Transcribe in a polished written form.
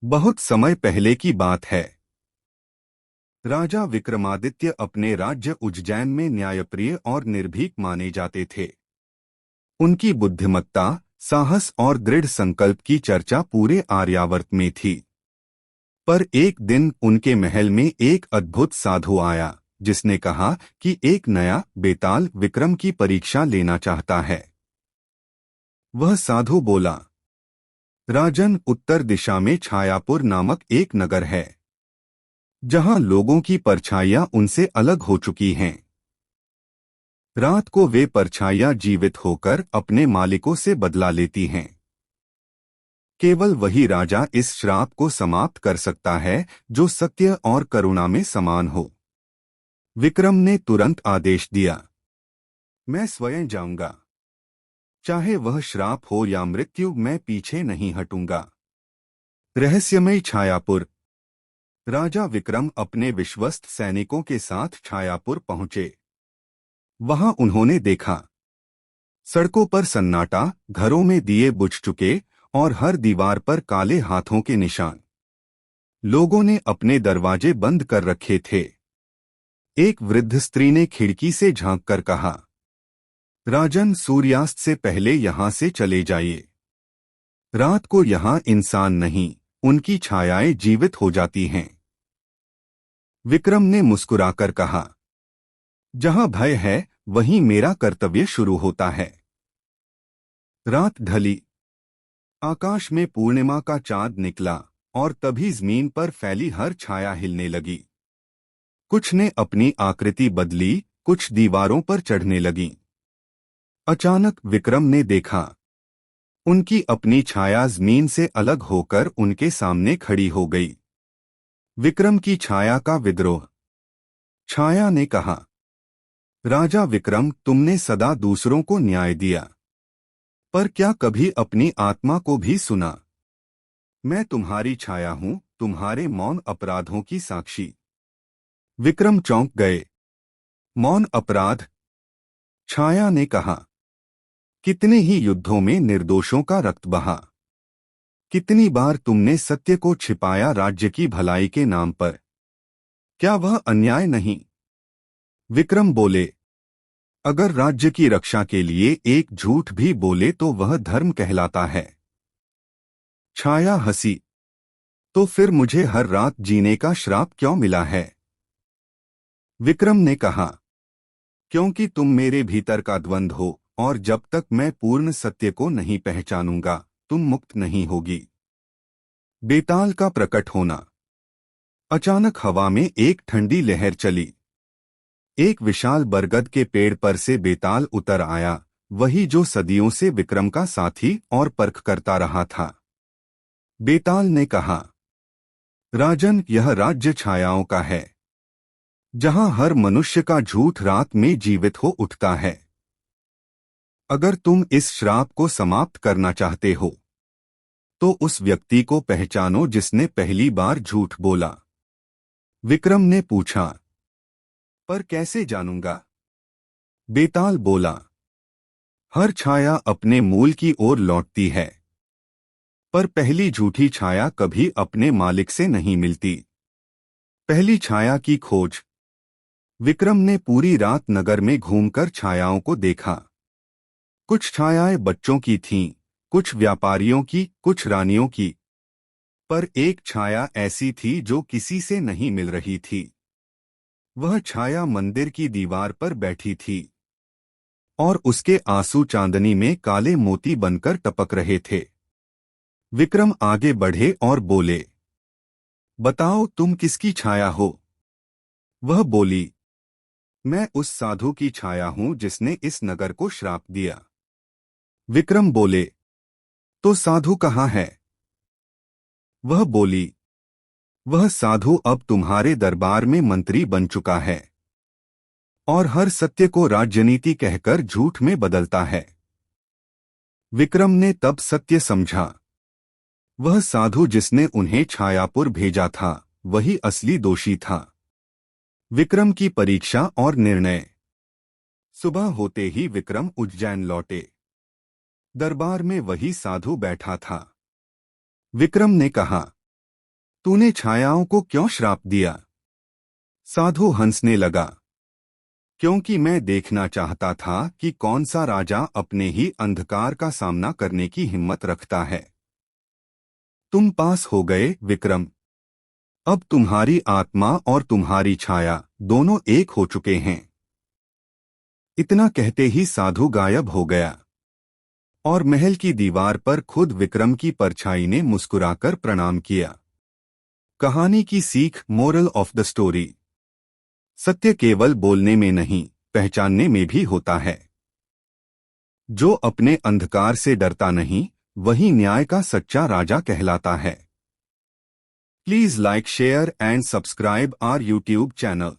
बहुत समय पहले की बात है। राजा विक्रमादित्य अपने राज्य उज्जैन में न्यायप्रिय और निर्भीक माने जाते थे। उनकी बुद्धिमत्ता, साहस और दृढ़ संकल्प की चर्चा पूरे आर्यावर्त में थी। पर एक दिन उनके महल में एक अद्भुत साधु आया, जिसने कहा कि एक नया बेताल विक्रम की परीक्षा लेना चाहता है। वह साधु बोला, राजन, उत्तर दिशा में छायापुर नामक एक नगर है, जहां लोगों की परछाइयां उनसे अलग हो चुकी हैं। रात को वे परछाइयां जीवित होकर अपने मालिकों से बदला लेती हैं। केवल वही राजा इस श्राप को समाप्त कर सकता है, जो सत्य और करुणा में समान हो। विक्रम ने तुरंत आदेश दिया, मैं स्वयं जाऊंगा। चाहे वह श्राप हो या मृत्यु, मैं पीछे नहीं हटूंगा। रहस्यमय छायापुर। राजा विक्रम अपने विश्वस्त सैनिकों के साथ छायापुर पहुंचे। वहां उन्होंने देखा, सड़कों पर सन्नाटा, घरों में दिए बुझ चुके और हर दीवार पर काले हाथों के निशान। लोगों ने अपने दरवाजे बंद कर रखे थे। एक वृद्ध स्त्री ने खिड़की से झांककर कहा, राजन, सूर्यास्त से पहले यहां से चले जाइए। रात को यहां इंसान नहीं, उनकी छायाएं जीवित हो जाती हैं। विक्रम ने मुस्कुराकर कहा, जहां भय है वहीं मेरा कर्तव्य शुरू होता है। रात ढली। आकाश में पूर्णिमा का चांद निकला और तभी जमीन पर फैली हर छाया हिलने लगी। कुछ ने अपनी आकृति बदली, कुछ दीवारों पर चढ़ने लगीं। अचानक विक्रम ने देखा, उनकी अपनी छाया जमीन से अलग होकर उनके सामने खड़ी हो गई। विक्रम की छाया का विद्रोह। छाया ने कहा, राजा विक्रम, तुमने सदा दूसरों को न्याय दिया, पर क्या कभी अपनी आत्मा को भी सुना? मैं तुम्हारी छाया हूं, तुम्हारे मौन अपराधों की साक्षी। विक्रम चौंक गए। मौन अपराध? छाया ने कहा, कितने ही युद्धों में निर्दोषों का रक्त बहा। कितनी बार तुमने सत्य को छिपाया राज्य की भलाई के नाम पर। क्या वह अन्याय नहीं? विक्रम बोले, अगर राज्य की रक्षा के लिए एक झूठ भी बोले तो वह धर्म कहलाता है। छाया हंसी, तो फिर मुझे हर रात जीने का श्राप क्यों मिला है? विक्रम ने कहा, क्योंकि तुम मेरे भीतर का द्वंद्व हो, और जब तक मैं पूर्ण सत्य को नहीं पहचानूंगा, तुम मुक्त नहीं होगी। बेताल का प्रकट होना। अचानक हवा में एक ठंडी लहर चली। एक विशाल बरगद के पेड़ पर से बेताल उतर आया, वही जो सदियों से विक्रम का साथी और परख करता रहा था। बेताल ने कहा, राजन, यह राज्य छायाओं का है, जहां हर मनुष्य का झूठ रात में जीवित हो उठता है। अगर तुम इस श्राप को समाप्त करना चाहते हो, तो उस व्यक्ति को पहचानो जिसने पहली बार झूठ बोला। विक्रम ने पूछा, पर कैसे जानूंगा? बेताल बोला, हर छाया अपने मूल की ओर लौटती है, पर पहली झूठी छाया कभी अपने मालिक से नहीं मिलती। पहली छाया की खोज। विक्रम ने पूरी रात नगर में घूमकर छायाओं को देखा। कुछ छायाएं बच्चों की थीं, कुछ व्यापारियों की, कुछ रानियों की, पर एक छाया ऐसी थी जो किसी से नहीं मिल रही थी। वह छाया मंदिर की दीवार पर बैठी थी, और उसके आंसू चांदनी में काले मोती बनकर टपक रहे थे। विक्रम आगे बढ़े और बोले, बताओ, तुम किसकी छाया हो? वह बोली, मैं उस साधु की छाया हूं जिसने इस नगर को श्राप दिया। विक्रम बोले, तो साधु कहाँ है? वह बोली, वह साधु अब तुम्हारे दरबार में मंत्री बन चुका है, और हर सत्य को राजनीति कहकर झूठ में बदलता है। विक्रम ने तब सत्य समझा। वह साधु जिसने उन्हें छायापुर भेजा था, वही असली दोषी था। विक्रम की परीक्षा और निर्णय। सुबह होते ही विक्रम उज्जैन लौटे। दरबार में वही साधु बैठा था। विक्रम ने कहा, तूने छायाओं को क्यों श्राप दिया? साधु हंसने लगा। क्योंकि मैं देखना चाहता था कि कौन सा राजा अपने ही अंधकार का सामना करने की हिम्मत रखता है। तुम पास हो गए, विक्रम। अब तुम्हारी आत्मा और तुम्हारी छाया दोनों एक हो चुके हैं। इतना कहते ही साधु गायब हो गया और महल की दीवार पर खुद विक्रम की परछाई ने मुस्कुराकर प्रणाम किया। कहानी की सीख, मोरल ऑफ द स्टोरी। सत्य केवल बोलने में नहीं, पहचानने में भी होता है। जो अपने अंधकार से डरता नहीं, वही न्याय का सच्चा राजा कहलाता है। Please like, share and subscribe our YouTube channel.